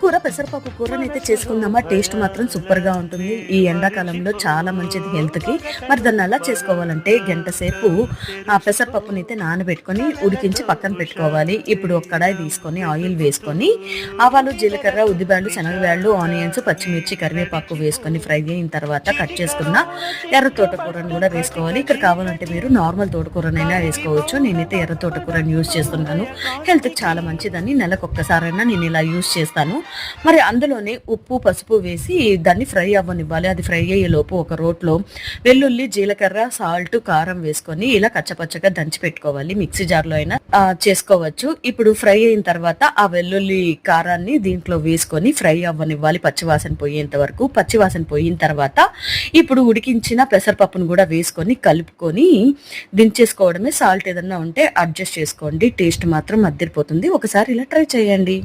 తోటకూర పెసరపప్పు కూరని అయితే చేసుకుందామా. టేస్ట్ మాత్రం సూపర్ గా ఉంటుంది. ఈ ఎండాకాలంలో చాలా మంచిది హెల్త్ కి. మరి దాన్ని ఎలా చేసుకోవాలంటే గంట సేపు ఆ పెసరపప్పుని అయితే నానబెట్టుకొని ఉడికించి పక్కన పెట్టుకోవాలి. ఇప్పుడు ఒక కడాయి తీసుకొని ఆయిల్ వేసుకొని ఆవాలు, జీలకర్ర, ఉద్దిబ్యాళ్ళు, శనగబ్యాళ్ళు, ఆనియన్స్, పచ్చిమిర్చి, కరివేపాకు వేసుకొని ఫ్రై అయిన తర్వాత కట్ చేసుకున్న ఎర్ర తోటకూరను కూడా వేసుకోవాలి. ఇక్కడ కావాలంటే మీరు నార్మల్ తోటకూరనైనా వేసుకోవచ్చు. నేనైతే ఎర్ర తోటకూరని యూజ్ చేస్తున్నాను. హెల్త్ కి చాలా మంచిదని నెలకు ఒక్కసారైనా నేను ఇలా యూజ్ చేస్తాను. మరి అందులోనే ఉప్పు, పసుపు వేసి దాన్ని ఫ్రై అవ్వనివ్వాలి. అది ఫ్రై అయ్యే లోపు ఒక రోట్లో వెల్లుల్లి, జీలకర్ర, సాల్ట్, కారం వేసుకొని ఇలా కచ్చపచ్చగా దంచి పెట్టుకోవాలి. మిక్సీ జార్లో అయినా చేసుకోవచ్చు. ఇప్పుడు ఫ్రై అయిన తర్వాత ఆ వెల్లుల్లి కారాన్ని దీంట్లో వేసుకొని ఫ్రై అవ్వనివ్వాలి పచ్చివాసన పోయేంత వరకు. పచ్చివాసన పోయిన తర్వాత ఇప్పుడు ఉడికించిన పెసరపప్పును కూడా వేసుకొని కలుపుకొని దించేసుకోవడమే. సాల్ట్ ఏదన్నా ఉంటే అడ్జస్ట్ చేసుకోండి. టేస్ట్ మాత్రం అద్దరిపోతుంది. ఒకసారి ఇలా ట్రై చేయండి.